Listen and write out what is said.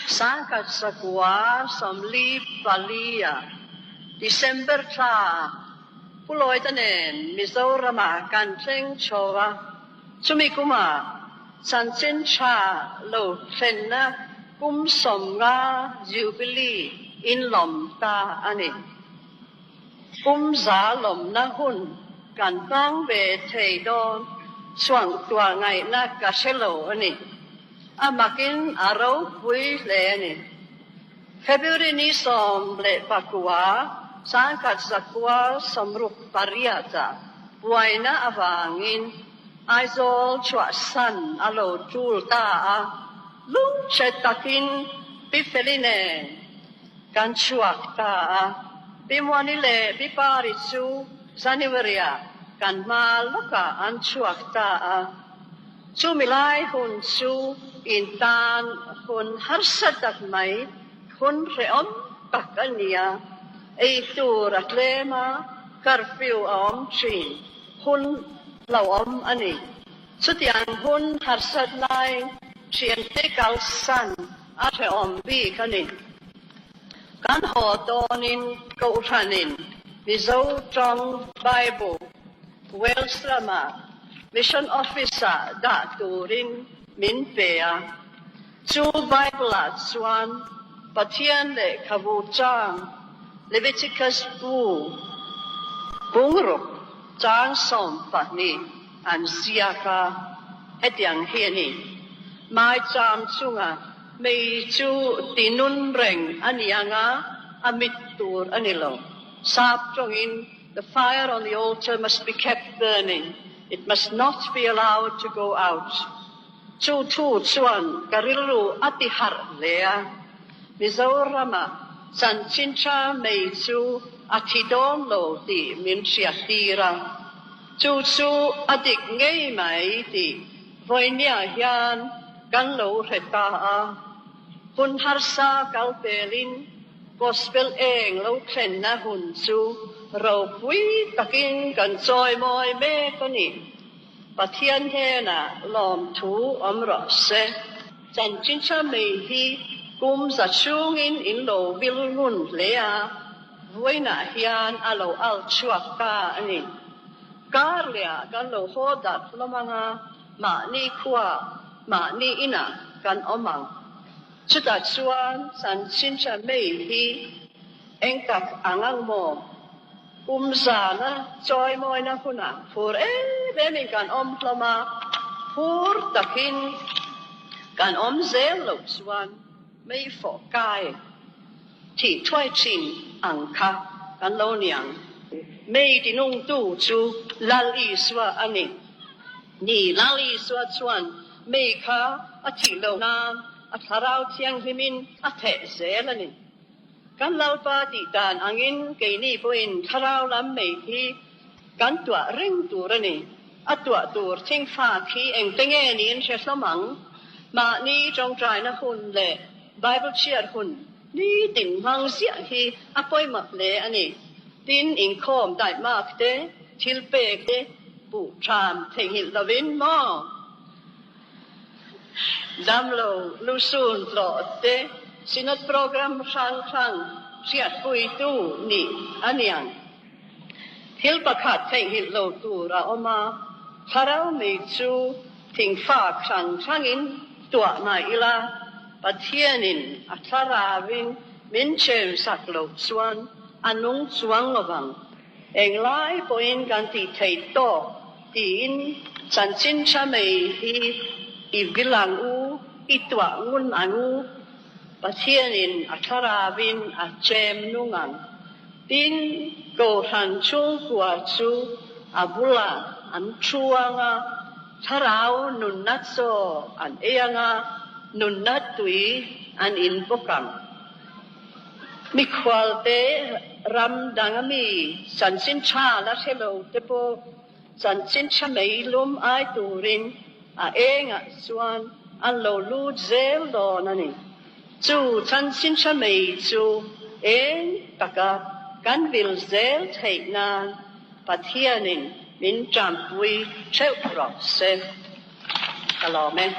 Sangkat sakwa somli palia December cha puloi tanen Mizoram kan cheng chowa chumikuma sanchen cha lo thenna kum somga jubilee in lom ta ani kum za lom na hun kan tang be thei don chuang tua ngai na ka shelo ani amakin aro pui le ani February ni som le pakua sangkat sakwa somruk pariata buaina avangin aizol chua san alo chul ta a lung chetakin pifeline kan chuak ta a bimwani le biparichu Januarya kan maloka an chuak ta a chu milai hun chu intan hun harsatak mai hun reom takania ei tur atlema curfew om chin hun lawom ani chutian hun harsat lai chian te kal san a reom bi kanin kan ho tonin ko thanin mizo trong bible welsrama mission officer da turin min pea chu bible chuan pathian le khavu chang Leviticus bu bungruk chang som pani an siaka hetiang hiani mai cham chunga mei chu tinun reng anianga amit tur anilo sap chongin the fire on the altar must be kept burning. It must not be allowed to go out. Chu tu chuan karilu atihar lea Mizorama san chincha mei chu atidon lo ti min siatira chu chu adik ngei mai ti voinia hian kan lo reta a hun harsa kalpelin gospel eng lo thlen na hun chu ro pui takin kan choi moi me kani pathian he na lom thu omro se san chincha mei hi kum sa chungin in lo vilngun lea voina hian alo al chuak ta ani karlia kan lo hodat lomanga ma ni khuwa ma ni ina kan omang chuta chuan san chincha mei hi engkak angang mo kum sa na choi moi na huna phur bemin kan om hloma phur takin kan om zel lo chuan mei phổ cai thì thoai chin ang kha kan lo niang mei ti nung tu chu lal i swa ani ni lal i swa chuan mei kha a thi lo na a tharau thiang himin a the zel ani kan lau pa ti dan angin ke ni poin tharau lam mei hi kan tua ring tur ani a tua tur thing fa khi eng tenge ni in she samang ma ni trong trai na hun le Bible cheer hun ni ting mang sia hi apoi mak le ani tin in khom dai mak te thil pe te pu tram theng hil lovin mo dam lo lu sun lo te sinat program sang siat pui tu ni aniang thil pakhat theng hil lo tu ra oma tharau me chu thing fa sang in tua mai ila pathianin atharavin min chen saklo chuan anung chuang lowang englai poin kan ti thei to tin chan chin cha mei hi ibilang u itwa ngun anu pathianin atharavin a chem nungang tin ko han chung kwa chu abula an chuanga tharau nun nat so an eanga nun nat tui an in bokam mi khwal te ram dangami san sin cha la thelo te po san sin cha mei lum ai turin a enga chuan an lo lu zel do nani chu san sin cha mei chu eng taka kan vil zel thei nan pathianin min tram pui cheu pro se alo men